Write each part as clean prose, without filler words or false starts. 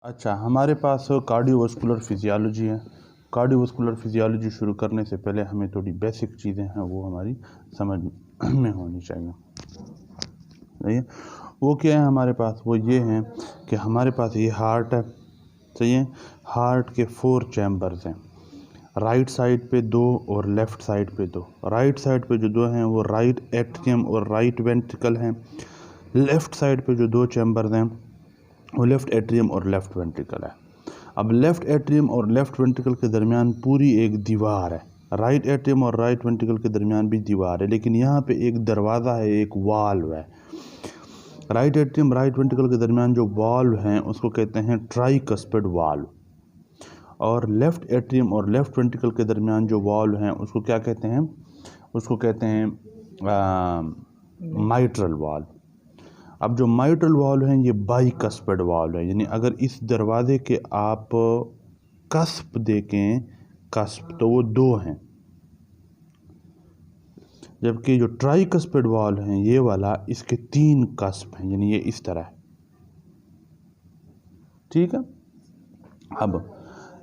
अच्छा, हमारे पास cardiovascular physiology है। कार्डियोवास्कुलर फिजियोलॉजी शुरू करने से पहले हमें थोड़ी बेसिक चीज़ें हैं वो हमारी समझ में होनी चाहिए। सही है। वो क्या है हमारे पास, वो ये हैं कि हमारे पास ये हार्ट है। सही है। हार्ट के 4 चैम्बर्स हैं, राइट साइड पे 2 और लेफ़्ट साइड पे 2। राइट साइड पे जो 2 हैं वो राइट एट्रियम और राइट वेंट्रिकल हैं। लेफ़्ट साइड पे जो 2 चैम्बर्स हैं वो लेफ़्ट एट्रियम और लेफ़्ट वेंट्रिकल है। अब लेफ़्ट एट्रियम और लेफ़्ट वेंट्रिकल के दरमियान पूरी एक दीवार है। राइट एट्रियम और राइट वेंट्रिकल के दरमियान भी दीवार है, लेकिन यहाँ पे एक दरवाज़ा है, एक वाल्व है। राइट एट्रियम राइट वेंट्रिकल के दरमियान जो वाल्व हैं उसको कहते हैं ट्राइकस्पिड वाल्व, और लेफ़्ट एट्रियम और लेफ़्ट वेंट्रिकल के दरमियान जो वाल्व हैं उसको क्या कहते हैं, उसको कहते हैं माइट्रल वाल्व। अब जो माइट्रल वाल्व हैं ये बाइकस्पिड वाल्व है, यानी अगर इस दरवाजे के आप कस्प देखें, कस्प तो वो 2 हैं, जबकि जो ट्राइकस्पिड वाल्व हैं ये वाला, इसके 3 कस्प हैं, यानी ये इस तरह है। ठीक है। अब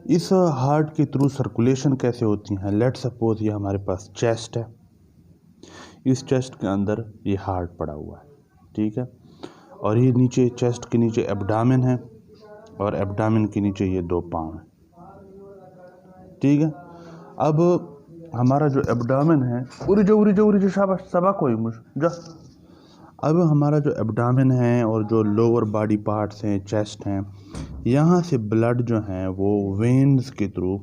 इस हार्ट के थ्रू सर्कुलेशन कैसे होती है। लेट सपोज ये हमारे पास चेस्ट है, इस चेस्ट के अंदर ये हार्ट पड़ा हुआ है। ठीक है। और ये नीचे चेस्ट के नीचे एब्डामेन है, और एब्डामेन के नीचे ये 2 पाँव हैं। ठीक है। अब हमारा जो एब्डामेन है, उरी जो शाबाश सबा कोई मुझ जा। अब हमारा जो एब्डामेन है और जो लोअर बॉडी पार्ट्स हैं, चेस्ट हैं, यहाँ से ब्लड जो है वो वेन्स के थ्रू,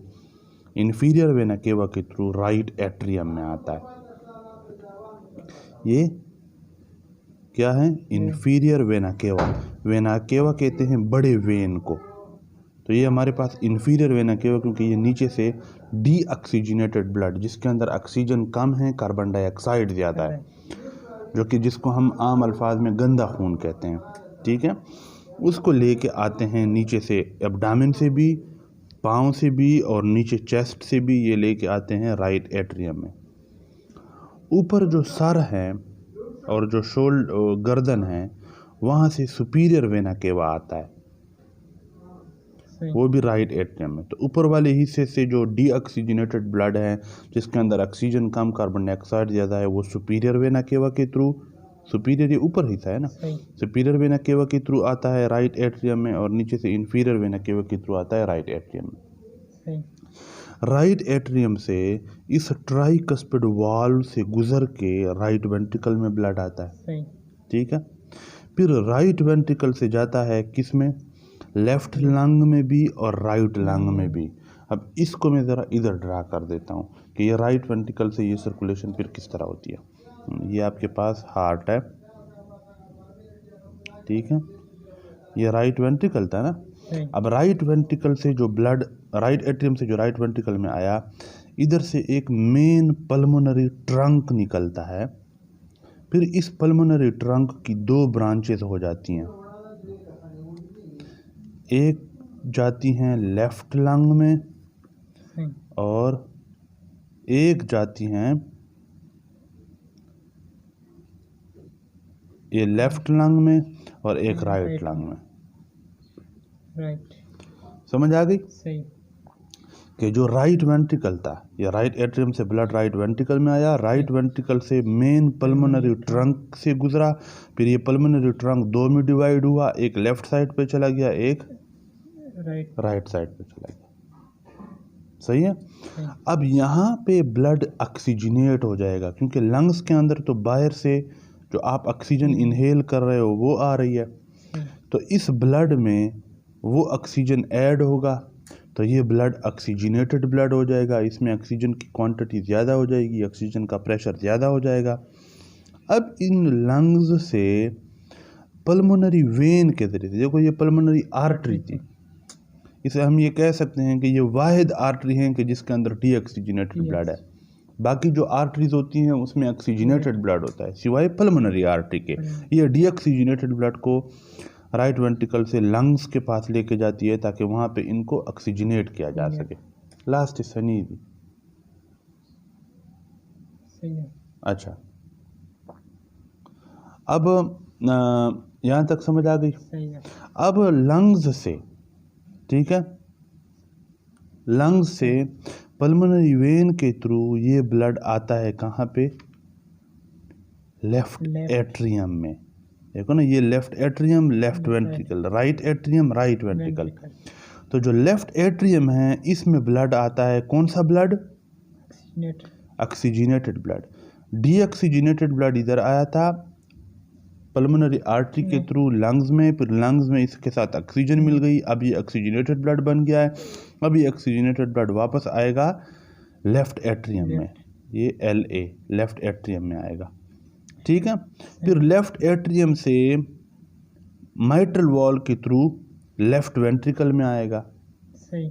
इन्फीरियर वेना केवा के थ्रू राइट एट्रियम में आता है। ये क्या है, inferior vena cava. Vena cava कहते हैं बड़े वेन को। तो ये हमारे पास इन्फीरियर वेना केवा, क्योंकि ये नीचे से डीऑक्सीजनेटेड ब्लड, जिसके अंदर ऑक्सीजन कम है, कार्बन डाइऑक्साइड ज़्यादा है, जो कि जिसको हम आम अल्फाज में गंदा खून कहते हैं। ठीक है। उसको लेके आते हैं नीचे से, एब्डामिन से भी, पाँव से भी, और नीचे चेस्ट से भी ये लेके आते हैं राइट एट्रियम में। ऊपर जो सर है और जो गर्दन है, वहाँ से सुपीरियर वेना केवा आता है, वो भी राइट एट्रियम में। तो ऊपर वाले हिस्से से जो डीऑक्सीजनेटेड ब्लड है, जिसके अंदर ऑक्सीजन कम, कार्बन डाइऑक्साइड ज़्यादा है, वो सुपीरियर वेना केवा के थ्रू, सुपीरियर ये ऊपर हिस्सा है ना, सुपीरियर वेना केवा के थ्रू आता है राइट एट्रियम में, और नीचे से इन्फीरियर वेना केवा के थ्रू आता है राइट एट्रियम में। राइट एट्रियम से इस ट्राइकस्पिड वाल्व से गुजर के राइट वेंट्रिकल में ब्लड आता है। ठीक है। फिर राइट वेंट्रिकल से जाता है किस में, लेफ्ट लंग में भी और राइट लंग में भी। अब इसको मैं ज़रा इधर ड्रा कर देता हूँ कि ये राइट वेंट्रिकल से ये सर्कुलेशन फिर किस तरह होती है। ये आपके पास हार्ट है, ठीक है, ये राइट वेंट्रिकल था ना। अब राइट वेंट्रिकल से जो ब्लड राइट एट्रियम से जो राइट वेंट्रिकल में आया, इधर से एक मेन पल्मोनरी ट्रंक निकलता है। फिर इस पल्मोनरी ट्रंक की 2 ब्रांचेस हो जाती हैं, एक जाती हैं लेफ्ट लंग में और एक जाती हैं ये लेफ्ट लंग में और एक राइट लंग में। राइट, समझ आ गई। सही। कि जो राइट वेंट्रिकल था, ये राइट एट्रियम से ब्लड राइट वेंट्रिकल में आया, राइट वेंट्रिकल से मेन पल्मोनरी ट्रंक से गुजरा, फिर ये पल्मोनरी ट्रंक 2 में डिवाइड हुआ, एक लेफ्ट साइड पे चला गया, एक राइट साइड पे चला गया। सही है। अब यहाँ पे ब्लड ऑक्सीजनेट हो जाएगा, क्योंकि लंग्स के अंदर तो बाहर से जो आप ऑक्सीजन इनहेल कर रहे हो वो आ रही है, तो इस ब्लड में वो ऑक्सीजन ऐड होगा, तो ये ब्लड ऑक्सीजनेटेड ब्लड हो जाएगा। इसमें ऑक्सीजन की क्वांटिटी ज़्यादा हो जाएगी, ऑक्सीजन का प्रेशर ज़्यादा हो जाएगा। अब इन लंग्स से पल्मोनरी वेन के जरिए, देखो ये पल्मोनरी आर्टरी थी, इसे हम ये कह सकते हैं कि ये वाहिद आर्टरी है कि जिसके अंदर डीऑक्सीजनेटेड ब्लड है। बाकी जो आर्टरीज होती हैं उसमें ऑक्सीजनेटेड ब्लड होता है, सिवाय पल्मोनरी आर्टरी के। ये डीऑक्सीजनेटेड ब्लड को राइट वेंट्रिकल से लंग्स के पास लेके जाती है ताकि वहाँ पे इनको ऑक्सीजनेट किया जा सके। लास्ट सनी दी। अच्छा, अब यहाँ तक समझ आ गई। अब लंग्स से ठीक है। लंग्स से पल्मोनरी वेन के थ्रू ये ब्लड आता है कहाँ पे? लेफ्ट एट्रियम में। देखो ना, ये left atrium, left ventricle, right atrium, right ventricle. तो जो लेफ्ट एट्रियम है इसमें ब्लड आता है, कौन सा blood? Oxygenated blood. Deoxygenated blood इधर आया था पल्मोनरी आर्टरी के थ्रू लंग्स में, फिर लंग्स में इसके साथ ऑक्सीजन मिल गई, अब ये ऑक्सीजनेटेड ब्लड बन गया है। अब ये ऑक्सीजनेटेड ब्लड वापस आएगा लेफ्ट एट्रियम में, ये LA लेफ्ट एट्रियम में आएगा, ठीक है। फिर लेफ्ट एट्रियम से माइट्रल वॉल के थ्रू लेफ्ट वेंट्रिकल में आएगा। सही।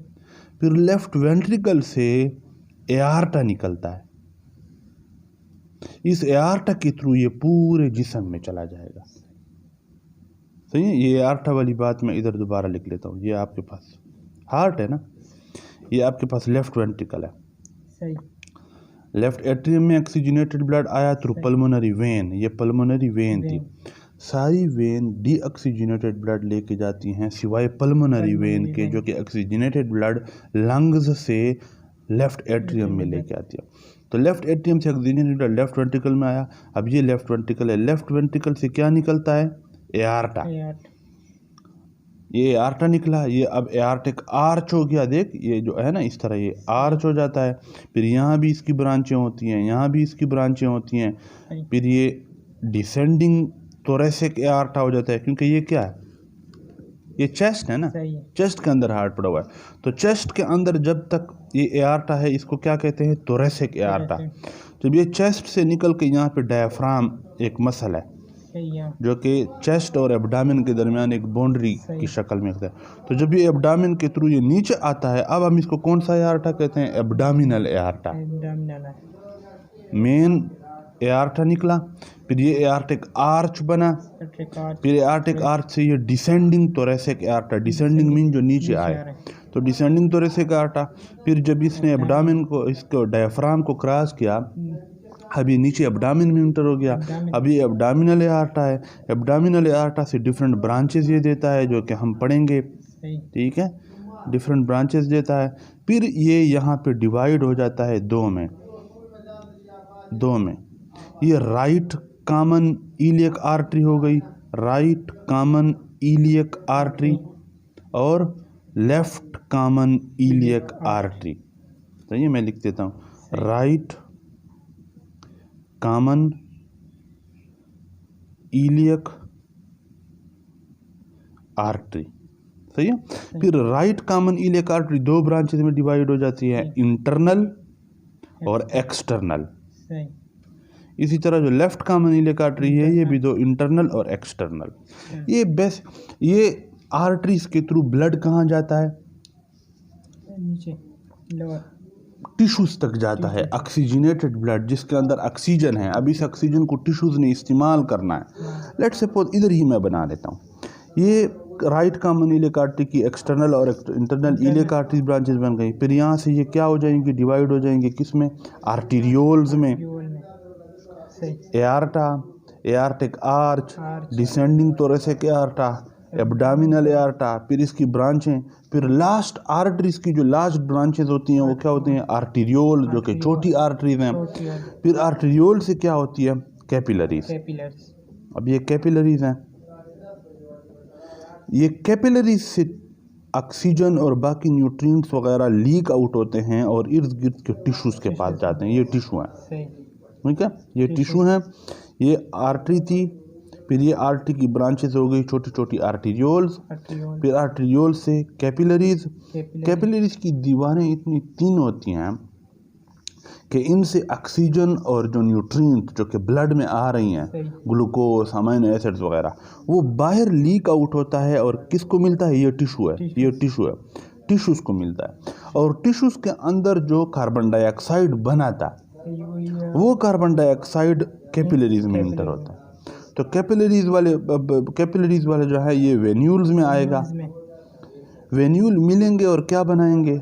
फिर लेफ्ट वेंट्रिकल से एआर्टा निकलता है, इस एआर्टा के थ्रू ये पूरे जिस्म में चला जाएगा। सही है। ये एआर्टा वाली बात मैं इधर दोबारा लिख लेता हूँ। ये आपके पास हार्ट है ना, ये आपके पास लेफ्ट वेंट्रिकल है। सही। लेफ्ट एट्रियम में ऑक्सीजनेटेड ब्लड आया थ्रू पल्मोनरी वेन, ये पल्मोनरी वेन थी। सारी वेन डीऑक्सीजनेटेड ब्लड लेके जाती हैं सिवाय पल्मोनरी वेन के, जो कि ऑक्सीजनेटेड ब्लड लंग्स से लेफ्ट एट्रियम में लेके आती है। तो लेफ्ट एट्रियम से ऑक्सीजनेटेड ब्लड लेफ्ट वेंट्रिकल में आया। अब ये लेफ्ट वेंट्रिकल है, लेफ्ट वेंट्रिकल से क्या निकलता है? एआर्टा। ये एआर्टा निकला, ये अब एआर्टिक आर्च हो गया। देख ये जो है ना इस तरह ये आर्च हो जाता है, फिर यहाँ भी इसकी ब्रांचें होती हैं, यहाँ भी इसकी ब्रांचें होती हैं, फिर ये डिसेंडिंग थोरेसिक एआर्टा हो जाता है, क्योंकि ये क्या है? ये चेस्ट है ना, चेस्ट के अंदर हार्ट पड़ा हुआ है। तो चेस्ट के अंदर जब तक ये एआर्टा है इसको क्या कहते हैं? थोरेसिक एआर्टा। जब ये चेस्ट से निकल के यहाँ पे डायफ्राम एक मसल है जो कि चेस्ट और एब्डामिन के दरमियान एक बाउंड्री की शक्ल में होता है, तो जब ये एब्डामिन के थ्रू ये नीचे आता है, अब हम इसको कौन सा एआर्टा कहते हैं? एब्डामिनल एआर्टा। मेन एआर्टा निकला, फिर ये एआर्टिक आर्च बना, फिर एआर्टिक आर्च से ये डिसेंडिंग थोरेसिक एआर्टा, डिसेंडिंग मीन जो नीचे आए, तो डिसेंडिंग थोरेसिक एआर्टा। फिर जब इसने एब्डामिन को, इसको डायफ्राम को क्रॉस किया, अब ये नीचे एब्डामिन में इंटर हो गया। अब ये एब्डामिनल एआर्टा है, एब्डामिनल एआर्टा से डिफरेंट ब्रांचेस ये देता है, जो कि हम पढ़ेंगे, ठीक है, डिफरेंट ब्रांचेस देता है। फिर ये यहाँ पे डिवाइड हो जाता है दो में। ये राइट कॉमन इलियक आर्टरी हो गई, राइट कॉमन इलियक आर्टरी, और लेफ्ट कॉमन इलियक आर्टरी। तो ये मैं लिख देता हूँ, राइट कॉमन इलियक आर्टरी। सही है। फिर राइट कॉमन इलियक आर्टरी दो ब्रांचेस में डिवाइड हो जाती है, इंटरनल और एक्सटर्नल। इसी तरह जो लेफ्ट कॉमन इलियक आर्टरी है ये भी दो, इंटरनल और एक्सटर्नल। ये बेस्ट, ये आर्टरीज के थ्रू ब्लड कहाँ जाता है? नीचे, लोअर टिश्यूज तक जाता है। ऑक्सीजनेटेड ब्लड जिसके अंदर ऑक्सीजन है, अब इस ऑक्सीजन को टिश्यूज ने इस्तेमाल करना है। लेट्स सपोज इधर ही मैं बना लेता हूँ, ये राइट कॉमन इलियक आर्टरी की एक्सटर्नल और इंटरनल इलियक आर्टरी ब्रांचेस बन गई। फिर यहाँ से ये क्या हो जाएंगी? डिवाइड हो जाएंगे किस में? आर्टीरियोल्स में। एआर्टा, aortic arch, descending thoracic एआर्टा, abdominal एआर्टा, फिर इसकी ब्रांचें, फिर लास्ट आर्टरीज की जो लास्ट ब्रांचेस होती हैं वो क्या होती हैं? आर्टीरियोल, जो कि छोटी आर्टरीज हैं। फिर आर्टीरियोल से क्या होती है? कैपिलरीज। अब ये कैपिलरीज हैं, ये कैपिलरीज से ऑक्सीजन और बाकी न्यूट्रिएंट्स वगैरह लीक आउट होते हैं और इर्द गिर्द के टिश्यूज के पास जाते हैं। ये टिश्यू हैं, ठीक है, ये टिश्यू हैं। ये आर्टरी थी, फिर ये आर्टरी की ब्रांचेस हो गई छोटी छोटी आर्टीरियोल्स, फिर आर्टीरियोल से कैपिलरीज। कैपिलरीज की दीवारें इतनी तीन होती हैं कि इनसे ऑक्सीजन और जो न्यूट्रिएंट जो कि ब्लड में आ रही हैं, ग्लूकोज, अमीनो एसिड्स वगैरह, वो बाहर लीक आउट होता है और किसको मिलता है? ये टिश्यू है, ये टिश्यू है, टिश्यूज को मिलता है। और टिश्यूज के अंदर जो कार्बन डाइऑक्साइड बना था वो कार्बन डाइऑक्साइड कैपिलरीज में इंटर होता है। तो कैपिलरीज वाले जो है ये वेन्यूल्स में आएगा। वेन्यूल मिलेंगे और क्या बनाएंगे?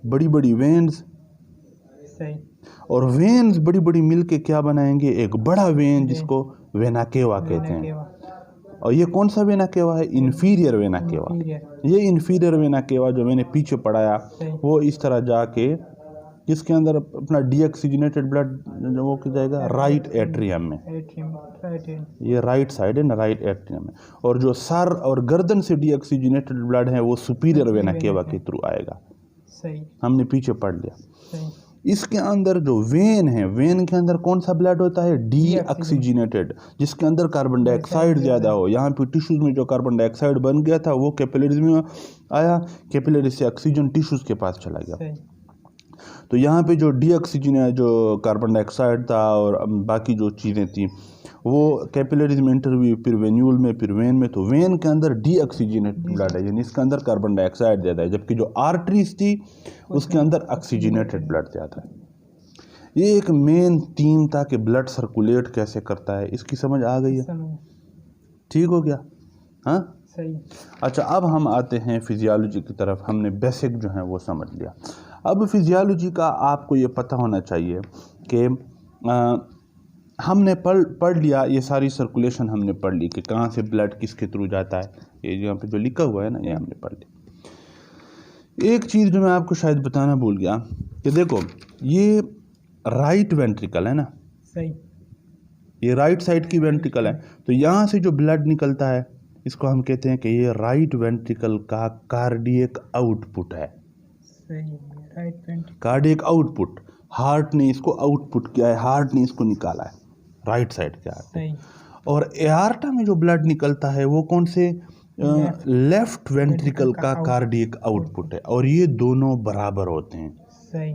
बड़ी बड़ी वेन्स। और वेन्स बड़ी बड़ी मिलके क्या बनाएंगे? एक बड़ा वेन जिसको वेना केवा कहते हैं। और ये कौन सा वेना केवा है? Inferior vena cava. इंफीरियर। ये इन्फीरियर वेना केवा जो मैंने पीछे पढ़ाया सही। वो इस तरह जाके इसके अंदर अपना डीऑक्सीजनेटेड ब्लड जो वो जाएगा राइट एट्रियम में। Atrium, right atrium. ये राइट साइड है ना, राइट एट्रियम में। और जो सर और गर्दन से डीऑक्सीजनेटेड ब्लड है वो सुपीरियर वेना केवा के थ्रू आएगा। सही। हमने पीछे पढ़ लिया। सही। इसके अंदर जो वेन है, वेन के अंदर कौन सा ब्लड होता है? डीऑक्सीजनेटेड, जिसके अंदर कार्बन डाइऑक्साइड ज़्यादा हो। यहाँ पे टिश्यूज में जो कार्बन डाइऑक्साइड बन गया था वो कैपिलरीज में आया, कैपिलरी से ऑक्सीजन टिश्यूज के पास चला गया। सही। तो यहाँ पे जो डीऑक्सीजन जो कार्बन डाइऑक्साइड था और बाकी जो चीज़ें थी वो कैपिलरीज में इंटर हुई, फिर वेन्यूल में, फिर वेन में। तो वेन के अंदर डीऑक्सीजनेटेड ब्लड है, यानी इसके अंदर कार्बन डाइऑक्साइड ज़्यादा है, जबकि जो आर्टरीज थी उसके अंदर ऑक्सीजनेटेड ब्लड ज़्यादा है। ये एक मेन थीम था कि ब्लड सर्कुलेट कैसे करता है। इसकी समझ आ गई है? ठीक हो गया? हाँ, सही। अच्छा, अब हम आते हैं फिजियोलॉजी की तरफ। हमने बेसिक जो है वो समझ लिया। अब फिजियोलॉजी का आपको ये पता होना चाहिए कि हमने पढ़ लिया, ये सारी सर्कुलेशन हमने पढ़ ली कि कहाँ से ब्लड किसके थ्रू जाता है। ये यहाँ पे जो लिखा हुआ है ना, ये हमने पढ़ लिया। एक चीज़ जो मैं आपको शायद बताना भूल गया कि देखो, ये राइट वेंट्रिकल है ना, सही। ये राइट साइड की वेंट्रिकल है। तो यहाँ से जो ब्लड निकलता है इसको हम कहते हैं कि ये राइट वेंट्रिकल का कार्डियक आउटपुट है। सही। Right ventricle, cardiac output, heart ने इसको आउटपुट किया है, हार्ट ने इसको निकाला है राइट साइड के हार्ट। सही। और एआर्टा में जो ब्लड निकलता है वो कौन से? लेफ्ट वेंट्रिकल का कार्डियक आउटपुट है। और ये दोनों बराबर होते हैं। सही।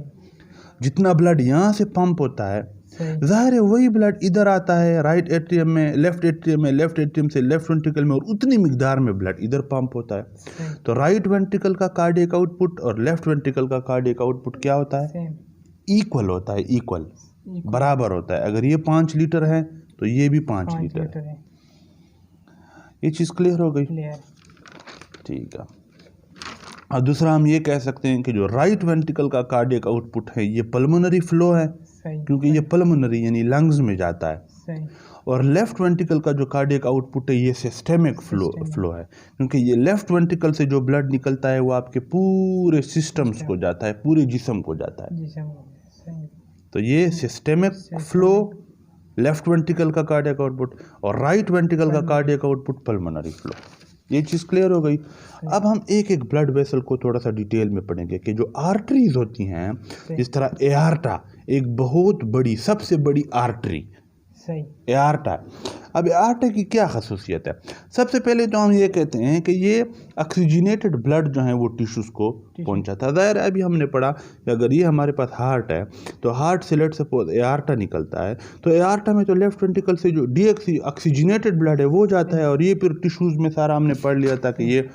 जितना ब्लड यहाँ से पंप होता है, जाहिर है वही ब्लड इधर आता है राइट एट्रियम में, लेफ्ट एट्रियम में, लेफ्ट एट्रियम से लेफ्ट वेंट्रिकल में, और उतनी मिकदार में ब्लड इधर पंप होता है। तो राइट वेंट्रिकल का कार्डियक आउटपुट और लेफ्ट वेंट्रिकल का कार्डियक आउटपुट क्या होता है? इक्वल होता है, इक्वल, बराबर होता है। अगर ये 5 लीटर है तो ये भी 5 लीटर है। ये चीज़ क्लियर हो गई? ठीक है। और दूसरा हम ये कह सकते हैं कि जो राइट वेंट्रिकल का कार्डियक आउटपुट है ये पल्मोनरी फ्लो है, क्योंकि ये पल्मोनरी यानी लंग्स में जाता है। सही। और लेफ्ट वेंट्रिकल का जो कार्डियक आउटपुट है ये सिस्टेमिक फ्लो है, क्योंकि ये लेफ्ट वेंट्रिकल से जो ब्लड निकलता है वो आपके पूरे सिस्टम्स को जाता है, पूरे जिस्म को जाता है। सही। तो ये सिस्टेमिक फ्लो लेफ्ट वेंट्रिकल का कार्डियक आउटपुट, और राइट वेंट्रिकल का कार्डियक आउटपुट पल्मोनरी फ्लो। ये चीज़ क्लियर हो गई। अब हम एक एक ब्लड वेसल को थोड़ा सा डिटेल में पढ़ेंगे कि जो आर्टरीज होती हैं, जिस तरह एआर्टा एक बहुत बड़ी, सबसे बड़ी आर्टरी सही। एआर्टा। अब एआर्टा की क्या खसूसियत है? सबसे पहले तो हम ये कहते हैं कि ये ऑक्सीजनेटेड ब्लड जो है वो टिश्यूज़ को पहुंचाता है। ज़ाहिर है अभी हमने पढ़ा कि अगर ये हमारे पास हार्ट है तो हार्ट से लेट सपोज एआर्टा निकलता है, तो एआर्टा में तो लेफ्ट वेंट्रिकल से जो ऑक्सीजनेटेड ब्लड है वो जाता है, और ये फिर टिश्यूज़ में सारा हमने पढ़ लिया था कि ये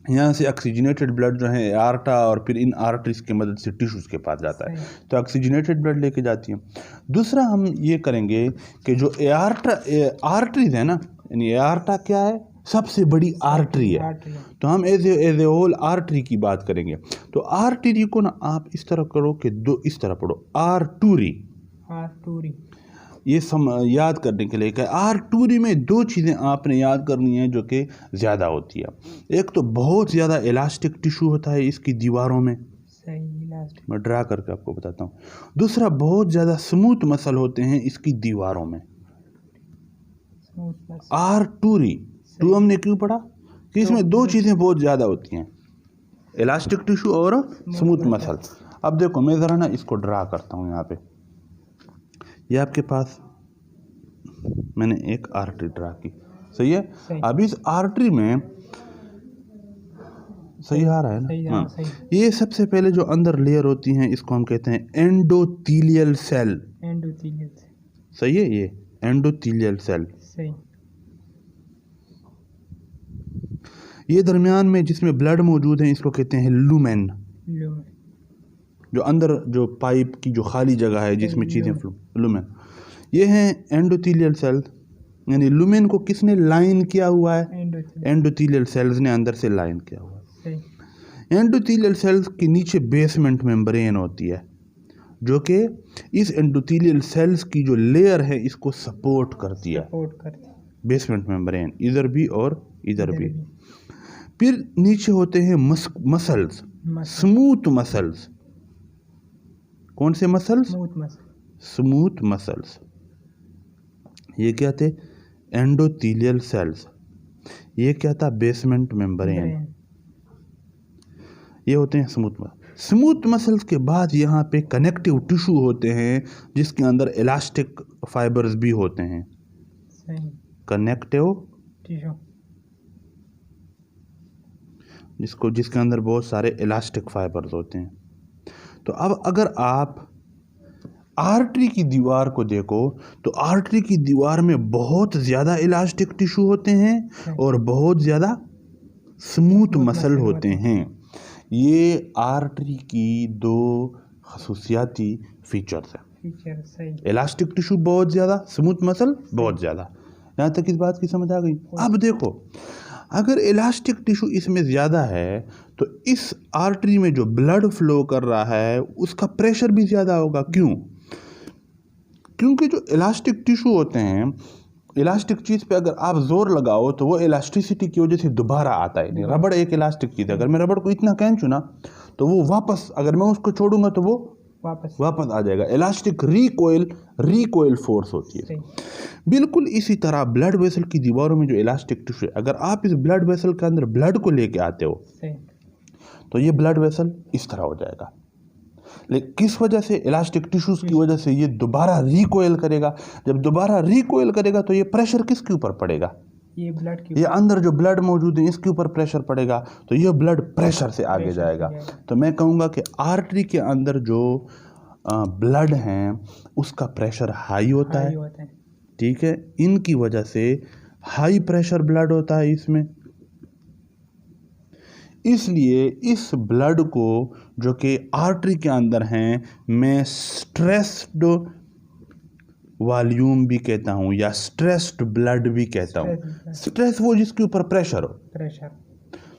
यहाँ से ऑक्सीजनेटेड ब्लड जो है एआर्टा और फिर इन आर्टरीज की मदद से टिश्यूज़ के पास जाता है, तो ऑक्सीजनेटेड ब्लड लेके जाती है। दूसरा हम ये करेंगे कि जो आर्टरीज है ना, यानी एआर्टा क्या है? सबसे बड़ी आर्टरी है। तो हम एज ए होल आर्टरी की बात करेंगे। तो आर्टरी को ना आप इस तरह करो कि दो इस तरह पढ़ो, आर्टूरी। ये याद करने के लिए आर्टरी में 2 चीज़ें आपने याद करनी है जो कि ज़्यादा होती है। एक तो बहुत ज़्यादा इलास्टिक टिश्यू होता है इसकी दीवारों में, मैं ड्रा करके आपको बताता हूँ। दूसरा बहुत ज़्यादा स्मूथ मसल होते हैं इसकी दीवारों में। आर्टरी 2 हमने क्यों पढ़ा? कि इसमें 2 चीज़ें बहुत ज़्यादा होती हैं, इलास्टिक टिश्यू और स्मूथ मसल। अब देखो मैं ज़रा ना इसको ड्रा करता हूँ। यहाँ पे ये आपके पास मैंने एक आर्टरी ड्रा की, सही है? अब इस आर्टरी में सही आ रहा है ना? हाँ। ये सबसे पहले जो अंदर लेयर होती हैं इसको हम कहते हैं एंडोथीलियल सेल। सही है? ये एंडोथीलियल सेल। ये दरमियान में जिसमें ब्लड मौजूद है इसको कहते हैं लुमेन। जो अंदर जो पाइप की जो खाली जगह है जिसमें चीज़ें लुमेन, ये हैं एंडोथीलियल सेल। यानी लुमेन को किसने लाइन किया हुआ है? एंडोथीलियल सेल्स ने अंदर से लाइन किया हुआ है। एंडोथीलियल सेल्स के नीचे बेसमेंट मेम्ब्रेन होती है जो कि इस एंडोथीलियल सेल्स की जो लेयर है इसको सपोर्ट करती है। बेसमेंट मेम्ब्रेन, इधर भी और इधर भी। भी। फिर नीचे होते हैं मसल्स, स्मूथ मसल्स। कौन से muscles? Smooth muscle. Smooth muscles. ये क्या थे? Endothelial cells. ये क्या था? Basement membrane. ये होते हैं स्मूथ मसल। स्मूथ मसल्स के बाद यहाँ पे कनेक्टिव टिश्यू होते हैं जिसके अंदर इलास्टिक फाइबर्स भी होते हैं। सही। कनेक्टिव टिश्यू जिसके अंदर बहुत सारे इलास्टिक फाइबर्स होते हैं। तो अब अगर आप आर्टरी की दीवार को देखो तो आर्टरी की दीवार में बहुत ज़्यादा इलास्टिक टिश्यू होते हैं और बहुत ज़्यादा स्मूथ मसल होते हैं। ये आर्टरी की दो खसूसियाती फीचर्स हैं। फीचर सही। इलास्टिक टिश्यू बहुत ज़्यादा, स्मूथ मसल बहुत ज़्यादा। यहाँ तक इस बात की समझ आ गई? अब देखो, अगर इलास्टिक टिश्यू इसमें ज़्यादा है तो इस आर्टरी में जो ब्लड फ्लो कर रहा है उसका प्रेशर भी ज़्यादा होगा। क्यों? क्योंकि जो इलास्टिक टिश्यू होते हैं, इलास्टिक चीज़ पे अगर आप जोर लगाओ तो वो इलास्टिसिटी की वजह से दोबारा आता है। नहीं, रबड़ एक इलास्टिक चीज़ है। अगर मैं रबड़ को इतना खींचूं ना तो वो वापस, अगर मैं उसको छोड़ूंगा तो वो वापस आ जाएगा। इलास्टिक रिकॉइल फोर्स होती है। बिल्कुल इसी तरह ब्लड वेसल की दीवारों में जो इलास्टिक टिश्यू है, अगर आप इस ब्लड वेसल के अंदर ब्लड को लेके आते हो तो ये ब्लड वेसल इस तरह हो जाएगा। लेकिन किस वजह से? इलास्टिक टिश्यूज की वजह से ये दोबारा रिकॉइल करेगा। जब दोबारा रिकॉइल करेगा तो ये प्रेशर किसके ऊपर पड़ेगा? ये ब्लड के, ये अंदर जो ब्लड मौजूद है इसके ऊपर प्रेशर पड़ेगा, तो ये ब्लड प्रेशर से आगे जाएगा। तो मैं कहूँगा कि आर्टरी के अंदर जो ब्लड हैं उसका प्रेशर हाई होता है। ठीक है, इनकी वजह से हाई प्रेशर ब्लड होता है इसमें। इसलिए इस ब्लड को जो कि आर्टरी के अंदर हैं मैं स्ट्रेस्ड वॉल्यूम भी कहता हूँ या स्ट्रेस्ड ब्लड भी कहता हूँ। स्ट्रेस वो जिसके ऊपर प्रेशर हो।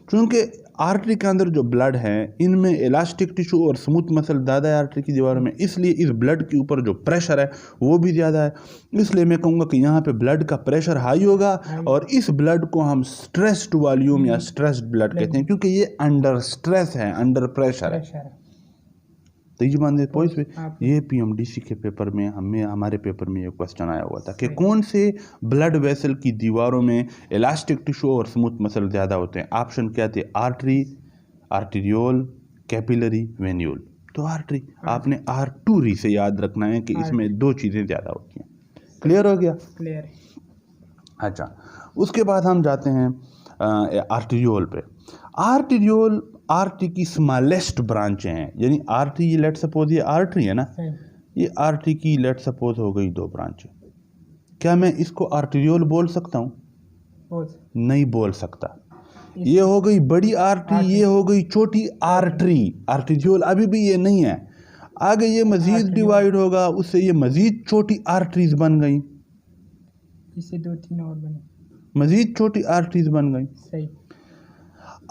क्योंकि आर्टरी के अंदर जो ब्लड है इनमें इलास्टिक टिश्यू और स्मूथ मसल ज़्यादा है आर्टरी की दीवारों में, इसलिए इस ब्लड के ऊपर जो प्रेशर है वो भी ज़्यादा है। इसलिए मैं कहूँगा कि यहाँ पे ब्लड का प्रेशर हाई होगा और इस ब्लड को हम स्ट्रेस्ड वॉल्यूम या स्ट्रेस्ड ब्लड कहते हैं, क्योंकि ये अंडर स्ट्रेस है, अंडर प्रेशर है। तो ये मान लीजिए ये पीएमडीसी के पेपर में हमारे पेपर में ये क्वेश्चन आया हुआ था कि कौन से ब्लड वेसल की दीवारों में इलास्टिक टिश्यू और स्मूथ मसल ज़्यादा होते हैं। ऑप्शन क्या थे? Artery, arteriole, capillary, venule. तो आर्टरी, आपने आर्टरी से याद रखना है कि इसमें दो चीज़ें ज़्यादा होती हैं। क्लियर हो गया? क्लियर। अच्छा, उसके बाद हम जाते हैं आर्टीरियोल पे। आर्टीरियोल आर्टरी की स्मॉलेस्ट ब्रांचें हैं, यानी आर्टरी, ये लेट सपोज ये आर्टरी है ना, ये आर्टरी की लेट सपोज हो गई 2 ब्रांचें। क्या मैं इसको आर्टीरियोल बोल सकता हूँ? नहीं बोल सकता। ये हो गई बड़ी आर्टरी, ये हो गई छोटी आर्टरी। आर्टीरियोल अभी भी ये नहीं है, आगे ये मजीद डिवाइड होगा, उससे ये मजीद छोटी आर्टरीज बन गई, इससे 2-3 और बनी, मजीद छोटी आर्टरीज बन गई। सही।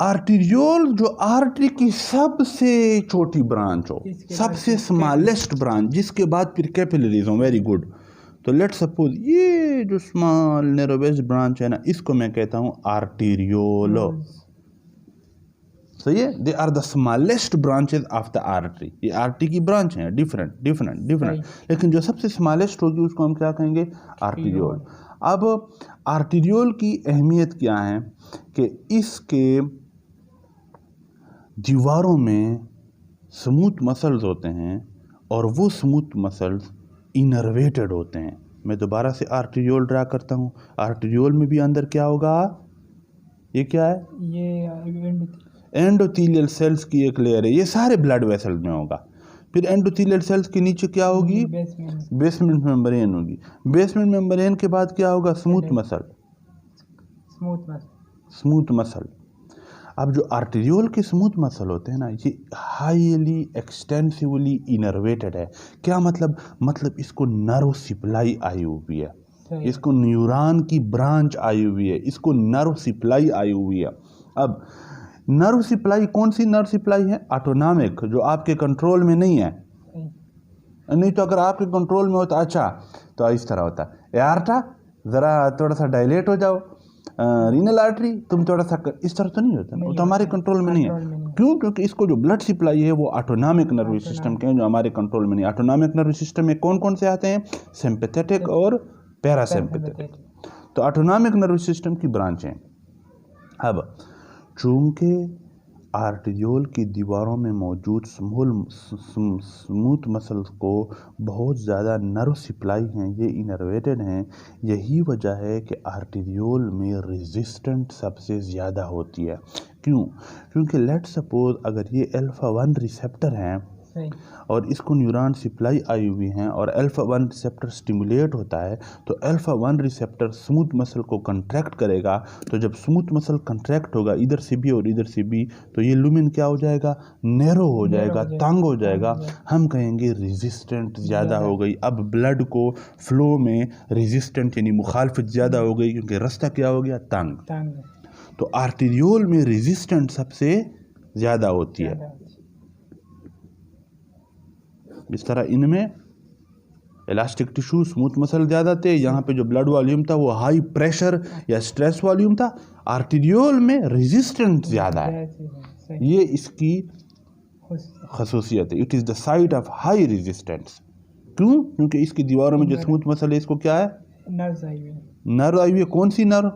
आर्टीरियोल जो आर्टरी की सबसे छोटी ब्रांच हो, सबसे स्मॉलेस्ट ब्रांच, जिसके बाद फिर कैपिलरीज हो। Very good. तो लेट सपोज ये जो स्मॉल नैरोवेस्ट ब्रांच है ना, इसको मैं कहता हूँ आर्टीरियोल। सही है, they are the smallest branches of the artery. ये आर्टरी की ब्रांच है, डिफरेंट, लेकिन जो सबसे स्मॉलेस्ट होगी उसको हम क्या कहेंगे? आर्टीरियोल। अब आर्टीरियोल की अहमियत क्या है कि इसके दीवारों में स्मूथ मसल्स होते हैं और वो स्मूथ मसल्स इनर्वेटेड होते हैं। मैं दोबारा से आर्टीरियोल ड्रा करता हूँ। आर्टीरियोल में भी अंदर क्या होगा? ये क्या है? ये एंडोथीलियल सेल्स की एक लेयर है, ये सारे ब्लड वेसल्स में होगा। फिर एंडोथीलियल सेल्स के नीचे क्या होगी? बेसमेंट मेम्ब्रेन होगी। बेसमेंट मेम्ब्रेन के बाद क्या होगा? Smooth muscle. अब जो आर्टीरियोल के स्मूथ मसल होते हैं ना, ये हाईली एक्सटेंसिवली इनर्वेटेड है। क्या मतलब इसको नर्व सप्लाई आई हुई है, इसको न्यूरॉन की ब्रांच आई हुई है, इसको नर्व सप्लाई आई हुई है। अब नर्व सप्लाई कौन सी नर्व सप्लाई है? ऑटोनॉमिक, जो आपके कंट्रोल में नहीं है। नहीं तो अगर आपके कंट्रोल में होता, अच्छा, तो इस तरह होता एआर्टा, ज़रा थोड़ा सा डायलेट हो जाओ, रीनल आर्टरी तुम थोड़ा सा इस तरह तो नहीं होता ना, वो तो हमारे कंट्रोल में नहीं है। क्यों? क्योंकि इसको जो ब्लड सप्लाई है वो ऑटोनॉमिक नर्वस सिस्टम के हैं, जो हमारे कंट्रोल में नहीं। ऑटोनॉमिक नर्वस सिस्टम में कौन कौन से आते हैं? सिंपैथेटिक और पैरासिम्पैथेटिक। तो ऑटोनॉमिक नर्वस सिस्टम की ब्रांच हैं। अब चूंकि आर्टियोल की दीवारों में मौजूद स्मूथ मसल्स को बहुत ज़्यादा नर्व सप्लाई हैं, ये इनर्वेटेड हैं, यही वजह है कि आर्टियोल में रेजिस्टेंट सबसे ज़्यादा होती है। क्यों? क्योंकि लेट सपोज अगर ये अल्फा 1 रिसेप्टर हैं और इसको न्यूरॉन सप्लाई आई हुई हैं और अल्फा 1 रिसेप्टर स्टिमुलेट होता है, तो अल्फा 1 रिसेप्टर स्मूथ मसल को कंट्रैक्ट करेगा। तो जब स्मूथ मसल कंट्रैक्ट होगा इधर से भी और इधर से भी, तो ये लुमेन क्या हो जाएगा? नैरो हो जाएगा, तंग हो जाएगा। हम कहेंगे रेजिस्टेंट ज़्यादा हो गई। अब ब्लड को फ्लो में रेजिस्टेंट यानी मुखालफत ज़्यादा हो गई, क्योंकि रास्ता क्या हो गया? तंग। तो आर्टियोल में रेजिस्टेंट सबसे ज़्यादा होती है। इस तरह इनमें इलास्टिक टिश्यू स्मूथ मसल ज़्यादा थे, यहाँ पे जो ब्लड वॉल्यूम था वो हाई प्रेशर या स्ट्रेस वॉल्यूम था। आर्टियोल में रेजिस्टेंस ज़्यादा है, ये इसकी खसूसियत है। It is the site of high resistance. क्यों? क्योंकि इसकी दीवारों में जो स्मूथ मसल है इसको क्या है? नर्व आई हुई है। कौन सी नर्व?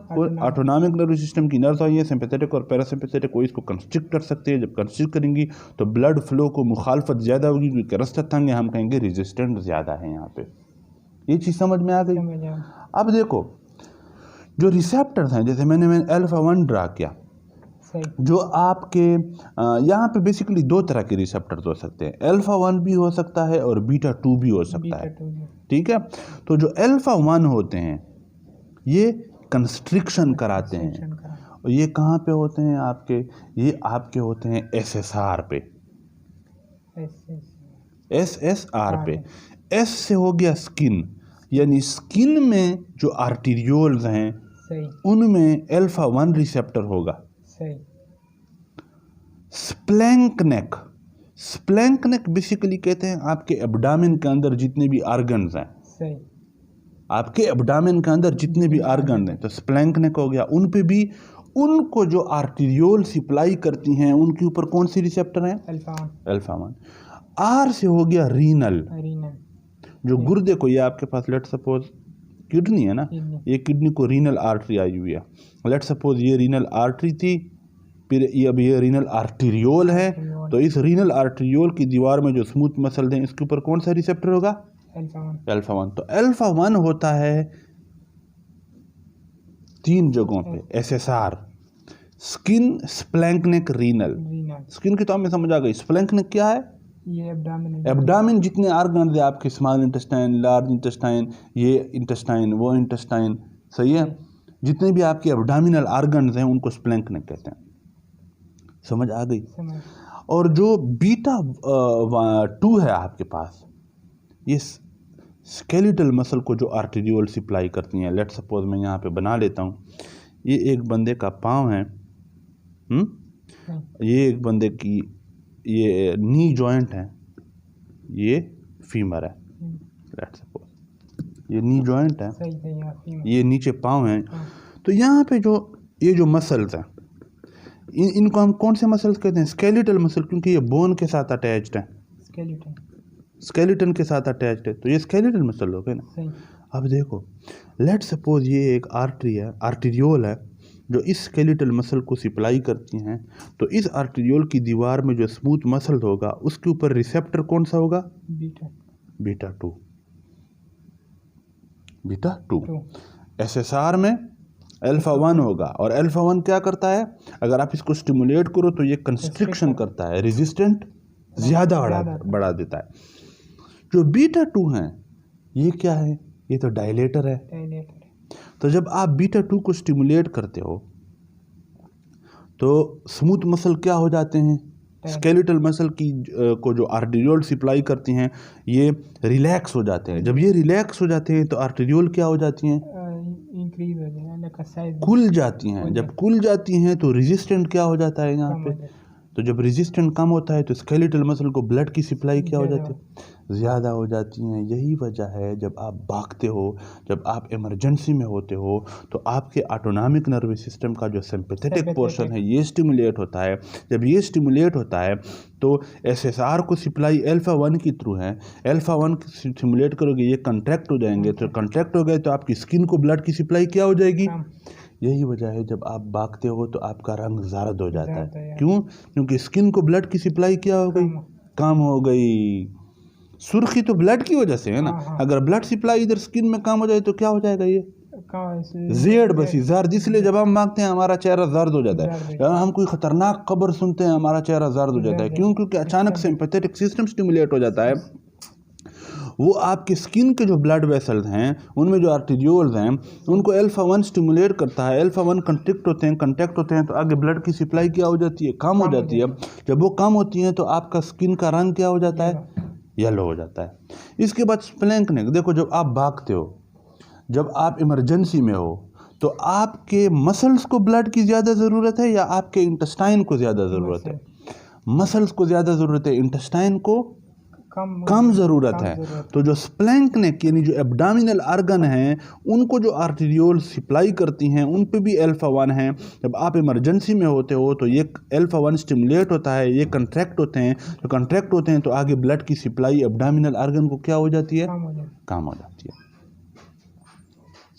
ऑटोनॉमिक नर्व सिस्टम की नर्व आई है। सिंपैथेटिक और पैरासिम्पैथेटिक को इसको कंस्ट्रिक्ट कर सकते हैं। जब कंस्ट्रिक्ट करेंगी तो ब्लड फ्लो को मुखालफत ज़्यादा होगी, क्योंकि रास्ता तंग है, हम कहेंगे रेजिस्टेंट ज़्यादा है। यहाँ पे ये चीज़ समझ में आ गई। अब देखो जो रिसेप्टर्स हैं, जैसे मैंने अल्फा 1 ड्रा किया, जो आपके यहाँ पे बेसिकली दो तरह के रिसेप्टर्स हो सकते हैं। अल्फा 1 भी हो सकता है और बीटा 2 भी हो सकता है। ठीक है। तो जो अल्फा 1 होते हैं ये कंस्ट्रिक्शन कराते हैं, और ये कहाँ पे होते हैं आपके? ये आपके होते हैं एसएसआर पे, एसएसआर पे। एस से हो गया स्किन, यानी स्किन में जो आर्टिरियोल्स हैं उनमें अल्फा 1 रिसेप्टर होगा। स्प्लैंकनेक, स्प्लैंकनेक बेसिकली कहते हैं आपके एब्डामिन के अंदर जितने भी ऑर्गन्स हैं, आपके एब्डामिन के अंदर जितने भी ऑर्गन हैं, तो स्प्लैंकनेक हो गया। उन पे भी उनको जो आर्टिरियोल सप्लाई करती हैं उनके ऊपर कौन सी रिसेप्टर हैं? अल्फा 1। आर से हो गया रीनल, जो गुर्दे को, ये आपके पास लेट सपोज किडनी है ना, ये किडनी को रीनल आर्टरी आई हुई है। लेट सपोज ये रीनल आर्टरी थी, फिर ये अब ये रीनल आर्टिरियोल है। तो इस रीनल आर्टिरियोल की दीवार में जो स्मूथ मसल हैं इसके ऊपर कौन सा रिसेप्टर होगा? अल्फा 1। तो अल्फा 1 होता है 3 जगहों पे, एसएसआर, स्किन, स्प्लैंकनेक, रीनल। स्किन की तो हमें समझ आ गई। स्प्लैंकनेक क्या है? ये एब्डामिन जितने ऑर्गन है आपके, स्मॉल इंटेस्टाइन, लार्ज इंटेस्टाइन, ये इंटेस्टाइन, वो इंटेस्टाइन, सही है, जितने भी आपके एब्डामिनल ऑर्गन्स हैं उनको स्प्लैंकनेक कहते हैं। समझ आ गई। और जो बीटा 2 है आपके पास, ये स्केलेटल मसल को जो आर्टिरियोल सप्लाई करती हैं। लेट सपोज मैं यहाँ पे बना लेता हूँ, ये एक बंदे का पाँव है, ये एक बंदे की ये नी जॉइंट है, ये फीमर है। लेट सपोज ये नी जॉइंट है, ये नीचे पाँव है। तो यहाँ पे जो ये जो मसल्स हैं इनको हम कौन से मसल्स कहते हैं? स्केलेटल मसल, क्योंकि ये बोन के साथ अटैच्ड है, स्केलेटन के साथ अटैच्ड है, तो ये स्केलेटल मसल हो गए ना। अब देखो लेट सपोज ये एक आर्टरी है, आर्टिरियोल है, जो इस स्केलेटल मसल को सप्लाई करती हैं। तो इस आर्टिरियोल की दीवार में जो स्मूथ मसल होगा उसके ऊपर रिसेप्टर कौन सा होगा? बीटा 2। बीटा 2। एसएसआर में अल्फा 1 होगा, और अल्फा 1 क्या करता है? अगर आप इसको स्टिमुलेट करो तो ये कंस्ट्रिक्शन करता है, रेजिस्टेंट ज़्यादा बढ़ा देता है। जो बीटा 2 हैं ये क्या है? ये तो डायलेटर है। तो जब आप बीटा 2 को स्टिमुलेट करते हो तो स्मूथ मसल क्या हो जाते हैं? स्केलेटल मसल की को जो आर्टिरियोल सप्लाई करती हैं ये रिलैक्स हो जाते हैं। जब ये रिलैक्स हो जाते हैं तो आर्टिरियोल क्या हो जाती हैं? इंक्रीज हो जाए, खुल जाती हैं। जब खुल जाती हैं तो रेजिस्टेंट क्या हो जाता है? यहाँ पे तो जब रेजिस्टेंस कम होता है तो स्केलेटल मसल को ब्लड की सप्लाई क्या हो जाती है, ज़्यादा हो जाती है। यही वजह है जब आप भागते हो, जब आप इमरजेंसी में होते हो, तो आपके ऑटोनॉमिक नर्वस सिस्टम का जो सिंपैथेटिक पोर्शन है ये स्टिमुलेट होता है। जब ये स्टिमुलेट होता है तो एसएसआर को सप्लाई अल्फा 1 की थ्रू है। अल्फा 1 स्टिमुलेट करोगे, ये कंट्रैक्ट हो जाएंगे, तो कंट्रैक्ट हो गए तो आपकी स्किन को ब्लड की सप्लाई क्या हो जाएगी। यही वजह है जब आप भागते हो तो आपका रंग ज़र्द हो जाता है। क्यों? क्योंकि स्किन को ब्लड की सप्लाई क्या हो गई, कम हो गई। सुर्खी तो ब्लड की वजह से है ना। अगर ब्लड सप्लाई इधर स्किन में कम हो जाए तो क्या हो जाएगा, ये जेड बसी जर्द। इसलिए जब हम भागते हैं हमारा चेहरा जर्द हो जाता है। जब हम कोई खतरनाक खबर सुनते हैं हमारा चेहरा जर्द हो जाता है। क्यों? क्योंकि अचानक सिंपैथेटिक सिस्टम स्टिमुलेट हो जाता है। वो आपके स्किन के जो ब्लड वेसल्स हैं उनमें जो आर्टेरियोल्स हैं उनको अल्फा 1 स्टिमुलेट करता है। अल्फा 1 कंट्रैक्ट होते हैं तो आगे ब्लड की सप्लाई क्या हो जाती है, कम हो जाती है। जब वो कम होती है तो आपका स्किन का रंग क्या हो जाता है, येलो हो जाता है। इसके बाद स्प्लैंक नेक। देखो, जब आप भागते हो, जब आप इमरजेंसी में हो, तो आपके मसल्स को ब्लड की ज़्यादा ज़रूरत है या आपके इंटेस्टाइन को ज़्यादा ज़रूरत है? मसल्स को ज़्यादा ज़रूरत है, इंटेस्टाइन को कम ज़रूरत है। तो जो स्प्लैंक नेक यानी जो एब्डोमिनल ऑर्गन हैं उनको जो आर्टेरियोल सप्लाई करती हैं उन पे भी अल्फा 1 है। जब आप इमरजेंसी में होते हो तो ये अल्फा 1 स्टिमुलेट होता है, ये कंट्रैक्ट होते हैं। जो कंट्रैक्ट होते हैं तो आगे ब्लड की सप्लाई एब्डोमिनल ऑर्गन को क्या हो जाती है, कम हो जाती है।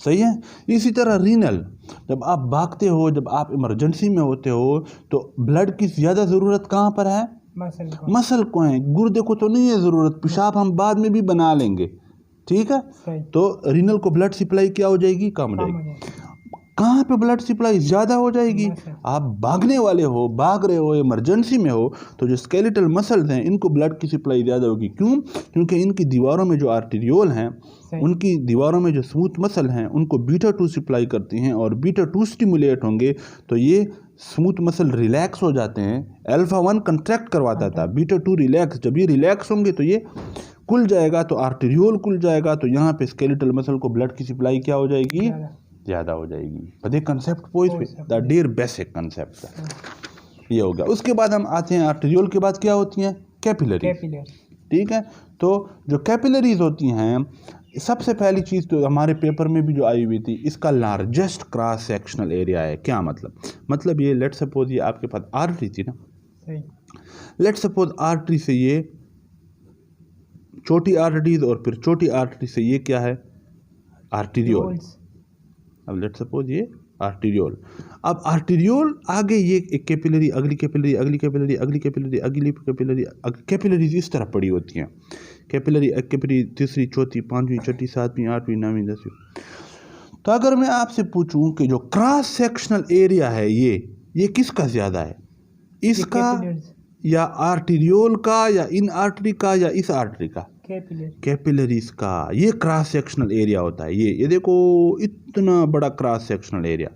सही है। इसी तरह रीनल, जब आप भागते हो, जब आप इमरजेंसी में होते हो तो ब्लड की ज़्यादा ज़रूरत कहाँ पर है, मसल को है। गुर्दे को तो नहीं है ज़रूरत, पेशाब हम बाद में भी बना लेंगे, ठीक है। तो रीनल को ब्लड सप्लाई क्या हो जाएगी, कम हो जाएगी। कहाँ पे ब्लड सप्लाई ज़्यादा हो जाएगी, आप भागने वाले हो, भाग रहे हो, इमरजेंसी में हो, तो जो स्केलेटल मसल्स हैं इनको ब्लड की सप्लाई ज़्यादा होगी। क्यों? क्योंकि इनकी दीवारों में जो आर्टेरियोल हैं, उनकी दीवारों में जो स्मूथ मसल हैं उनको बीटा 2 सप्लाई करती हैं, और बीटा 2 स्टिमुलेट होंगे तो ये स्मूथ मसल रिलैक्स हो जाते हैं। अल्फा 1 कंट्रैक्ट करवाता था, बीटा 2 रिलैक्स। जब ये रिलैक्स होंगे तो ये खुल जाएगा, तो आर्टेरियोल खुल जाएगा, तो यहाँ पे स्केलेटल मसल को ब्लड की सप्लाई क्या हो जाएगी, ज़्यादा हो जाएगी। पता है concept the der basic concept ये हो गया। उसके बाद हम आते हैं आर्टेरियोल के बाद क्या होती हैं, कैपिलरी, ठीक है। तो जो कैपिलरीज होती हैं, सबसे पहली चीज़ तो हमारे पेपर में भी जो आई हुई थी, इसका लार्जेस्ट क्रॉस सेक्शनल एरिया है। क्या मतलब ये लेट सपोज ये आपके पास आर्टरी थी ना, लेट सपोज आर्टरी से ये छोटी आर्टरीज और फिर छोटी आर्टरी से ये क्या है, आर्टेरियोल। अब लेट सपोज ये आर्टेरियोल, अब आर्टेरियोल आगे ये एक कैपिलरी, अगली कैपिलरी, अगली कैपिलरी, अगली कैपिलरी, अगली कैपिलरी, कैपिलरीज इस तरह पड़ी होती हैं। कैपिलरी, एक कैपिलरी, तीसरी, चौथी, पांचवी, छठी, सातवीं, आठवीं, नौवीं, 10वीं। तो अगर मैं आपसे पूछूं कि जो क्रॉस सेक्शनल एरिया है ये किसका ज़्यादा है, इसका या आर्टेरियोल का, या इन आर्टरी का, या इस आर्टरी का, कैपिलरीज का। ये क्रॉस सेक्शनल एरिया होता है। ये देखो इतना बड़ा क्रॉस सेक्शनल एरिया,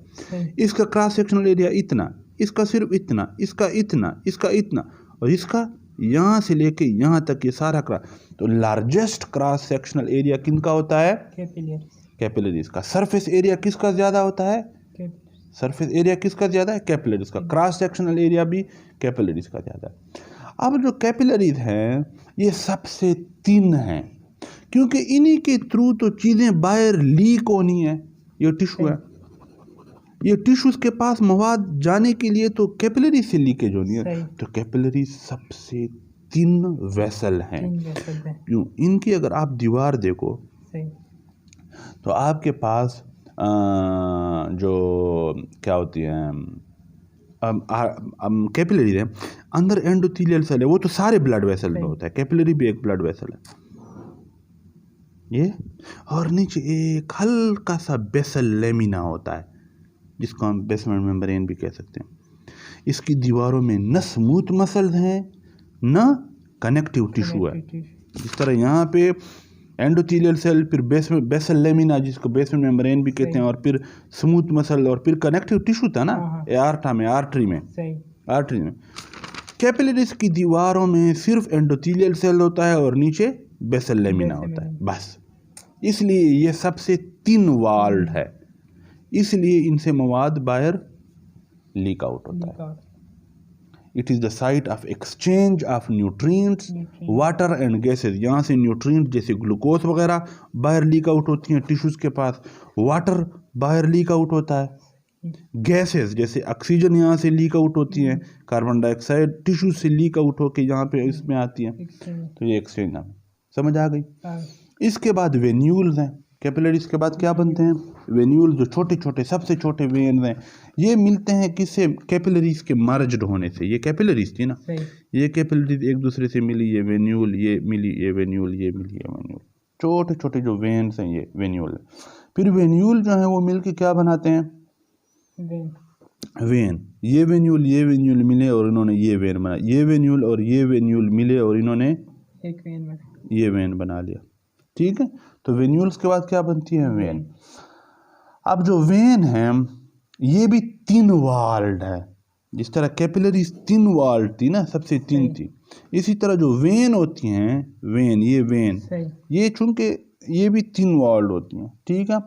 इसका क्रॉस सेक्शनल एरिया इतना, इसका सिर्फ इतना, इसका इतना, इसका इतना, और इसका यहाँ से लेके यहाँ तक ये सारा क्रॉस। तो लार्जेस्ट क्रॉस सेक्शनल एरिया किनका होता है, कैपिलरीज का। सरफेस एरिया किसका ज़्यादा होता है, सरफेस एरिया किसका ज़्यादा है, कैपिलरीज का। क्रॉस सेक्शनल एरिया भी कैपिलरीज का ज़्यादा है। अब जो कैपिलरीज हैं ये सबसे थिन हैं, क्योंकि इन्हीं के थ्रू तो चीज़ें बाहर लीक होनी है। ये टिश्यू है, ये टिश्यूज़ के पास मवाद जाने के लिए तो कैपिलरी से लीकेज होनी है। तो कैपिलरी सबसे थिन वेसल हैं। क्यों? इनकी अगर आप दीवार देखो तो आपके पास जो क्या होती है कैपिलरी है, अंदर एंडोथेलियल सेल है, वो तो सारे ब्लड वेसल में होता है। कैपिलरी भी एक ब्लड वेसल है ये, और नीचे एक हल्का सा बेसल लेमिना होता है जिसको हम बेसमेंट मेम्ब्रेन भी कह सकते हैं। इसकी दीवारों में न स्मूथ मसल्स हैं न कनेक्टिव टिश्यू है। इस तरह यहाँ पे एंडोथेलियल सेल, फिर बेसल लेमिना जिसको बेसमेंट मेम्ब्रेन भी कहते हैं, और फिर स्मूथ मसल, और फिर कनेक्टिव टिश्यू था ना एआर्टा में, आर्टरी में। कैपिलरीज की दीवारों में सिर्फ एंडोथेलियल सेल होता है और नीचे बेसल लेमिना होता है, बस। इसलिए ये सबसे थिन वॉल्ड है, इसलिए इनसे मवाद बाहर लीक आउट होता है। It is the site of exchange of nutrients, water and gases. यहाँ से न्यूट्रिएंट जैसे ग्लूकोज वगैरह बाहर लीक आउट होती हैं टिश्यूज़ के पास, वाटर बाहर लीक आउट होता है, गैसेस जैसे ऑक्सीजन यहाँ से लीक आउट होती हैं, कार्बन डाइऑक्साइड टिश्यू से लीक आउट होकर यहाँ पे इसमें आती हैं। तो ये एक्सचेंज नाम, समझ आ गई। इसके बाद वेन्यूल्स हैं, कैपिलरीज के बाद क्या बनते हैं, वेन्यूल, जो छोटे छोटे सबसे छोटे वेन हैं। ये मिलते हैं किससे, कैपिलरीज के मर्ज्ड होने से। ये कैपिलरीज थी ना, ये कैपिलरीज एक दूसरे से मिली, ये वेन्यूल, ये मिली, ये वेन्यूल, ये मिली, ये वेन्यूल, छोटे छोटे जो वेन्स हैं ये वेन्यूल है। फिर वेन्यूल जो है वो मिलके क्या बनाते हैं, वेन। ये वेन्यूल मिले और इन्होंने ये वेन बना, ये वेन्यूल और ये वेन्यूल मिले और इन्होंने एक वेन बना, ये वेन बना लिया। ठीक है, तो वेन्यूल्स के बाद क्या बनती है, वेन। अब जो वेन है ये भी तीन वाल्ड है, जिस तरह कैपिलरीज तीन वाल्ड थी ना, सबसे तीन थी, इसी तरह जो वेन होती हैं, वेन, ये वेन, ये चूंकि ये भी तीन वाल्ड होती हैं। ठीक है,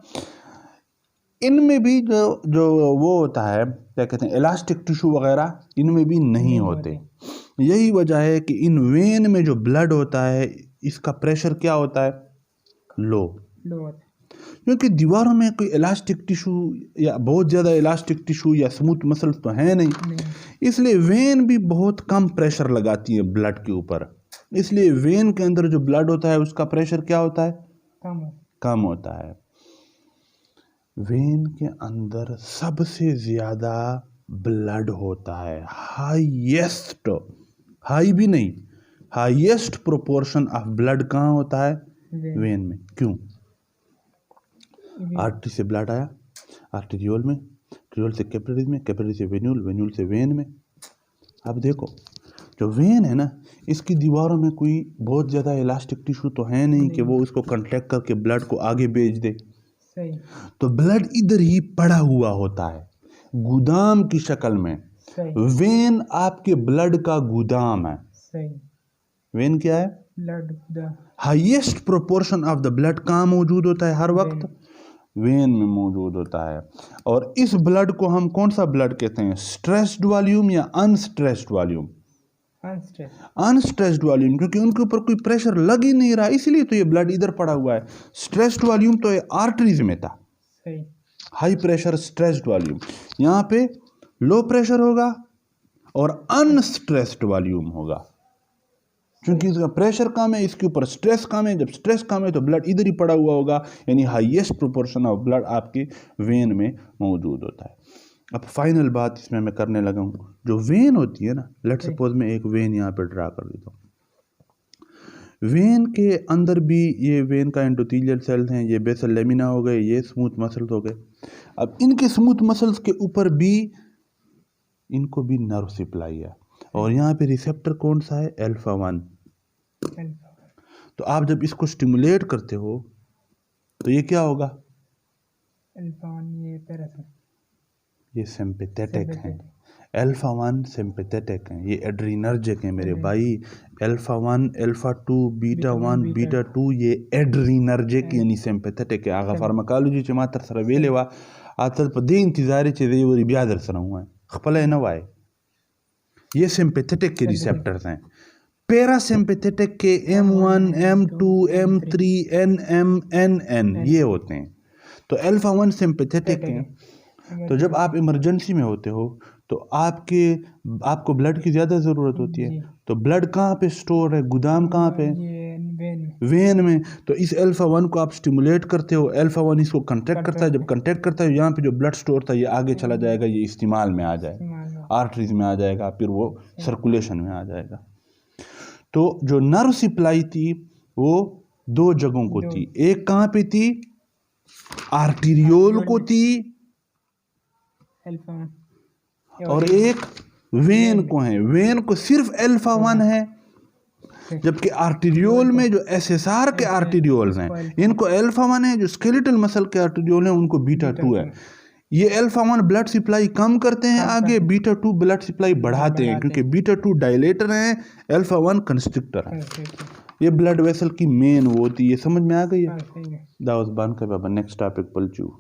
इनमें भी जो वो होता है क्या कहते हैं, इलास्टिक टिश्यू वगैरह इनमें भी नहीं होते। यही वजह है कि इन वेन में जो ब्लड होता है इसका प्रेशर क्या होता है, लो होता है, क्योंकि दीवारों में कोई इलास्टिक टिश्यू या बहुत ज़्यादा इलास्टिक टिश्यू या स्मूथ मसल्स तो है नहीं, इसलिए वेन भी बहुत कम प्रेशर लगाती है ब्लड के ऊपर। इसलिए वेन के अंदर जो ब्लड होता है उसका प्रेशर क्या होता है, कम होता है। वेन के अंदर सबसे ज़्यादा ब्लड होता है, हाईएस्ट, हाई भी नहीं, हाईएस्ट प्रोपोर्शन ऑफ ब्लड कहाँ होता है, वेन में। क्यों, आर्टरी से ब्लड आया आर्टेरियोल में, आर्टेरियोल से कैपिलरीज में, कैपिलरी से वेन्यूल, वेन्यूल से वेन में। अब देखो जो वेन है ना, इसकी दीवारों में कोई बहुत ज़्यादा इलास्टिक टिश्यू तो है नहीं कि वो उसको कंट्रैक्ट करके ब्लड को आगे भेज दे। तो ब्लड इधर ही पड़ा हुआ होता है, गोदाम की शक्ल में। वेन आपके ब्लड का गोदाम है। वेन क्या है, blood. Highest proportion of the blood कहाँ मौजूद होता है, हर वक्त वेन में मौजूद होता है। और इस ब्लड को हम कौन सा ब्लड कहते हैं, स्ट्रेस्ड वॉल्यूम या अनस्ट्रेस्ड वॉल्यूम, अनस्ट्रेस्ड वॉल्यूम, क्योंकि उनके ऊपर कोई प्रेशर लग ही नहीं रहा, इसलिए तो ये ब्लड इधर पड़ा हुआ है। स्ट्रेस्ड वॉल्यूम तो ये आर्टरीज में था, हाई प्रेशर स्ट्रेस्ड वॉल्यूम, यहाँ पे लो प्रेशर होगा और अनस्ट्रेस्ड वॉल्यूम होगा, क्योंकि इसका प्रेशर कम है, इसके ऊपर स्ट्रेस कम है। जब स्ट्रेस कम है तो ब्लड इधर ही पड़ा हुआ होगा, यानी हाईएस्ट प्रोपोर्शन ऑफ ब्लड आपके वेन में मौजूद होता है। अब फाइनल बात इसमें मैं करने लगा हूँ, जो वेन होती है ना, लेट सपोज मैं एक वेन यहाँ पे ड्रा कर देता हूँ। वेन के अंदर भी ये वेन का एंडोथेलियल सेल्स हैं, ये बेसल लेमिना हो गए, ये स्मूथ मसल्स हो गए। अब इनके स्मूथ मसल्स के ऊपर भी इनको भी नर्व सप्लाई है, और यहाँ पे रिसेप्टर कौन सा है, अल्फा 1। तो आप जब इसको स्टिमुलेट करते हो तो ये क्या होगा, अल्फा 1 ये सिंपैथेटिक हैं, अल्फा 1 सिंपैथेटिक हैं, ये एड्रीनर्जिक हैं मेरे भाई। अल्फा 1, अल्फा 2, बीटा 1, बीटा 2 ये एड्रीनर्जिक यानी सिंपैथेटिक है। आगा फार्माकोलॉजी चे मात्र सर वेलेवा आतल पदे इंतजारी चे दे वरी ब्यादर सर हुआ है खपले न वाए। ये सिंपैथेटिक के रिसेप्टर्स हैं। पैरासिम्पैथेटिक के M1, M2, M3, NM, NN ये होते हैं। तो अल्फा 1 सिंपैथेटिक हैं। तो जब आप इमरजेंसी में होते हो तो आपको ब्लड की ज़्यादा ज़रूरत होती है, तो ब्लड कहाँ पे स्टोर है, गोदाम कहाँ पे, वेन में। तो इस अल्फा 1 को आप स्टिमुलेट करते हो, अल्फा 1 इसको कंट्रैक्ट करता है, जब कंट्रैक्ट करता है यहाँ पे जो ब्लड स्टोर था ये आगे चला जाएगा, ये इस्तेमाल में आ जाएगा, आर्टरीज में आ जाएगा, फिर वो सर्कुलेशन में आ जाएगा। तो जो नर्व सप्लाई थी वो दो जगहों को थी, एक कहाँ पे थी, आर्टेरियोल को थी, और एक वेन को है। वेन को सिर्फ अल्फा 1 है, जबकि आर्टेरियोल में जो एसएसआर के आर्टेरियोल्स हैं इनको अल्फा 1 है, जो स्केलेटल मसल के आर्टेरियोल हैं उनको बीटा 2 है। ये अल्फा 1 ब्लड सप्लाई कम करते हैं, आगे बीटा 2 ब्लड सप्लाई बढ़ाते हैं, क्योंकि बीटा 2 डायलेटर है, अल्फा 1 कंस्ट्रिक्टर है। ये ब्लड वेसल की मेन वो होती है। समझ में आ गई है? दाऊद बान का बाबा नेक्स्ट टॉपिक पलचू।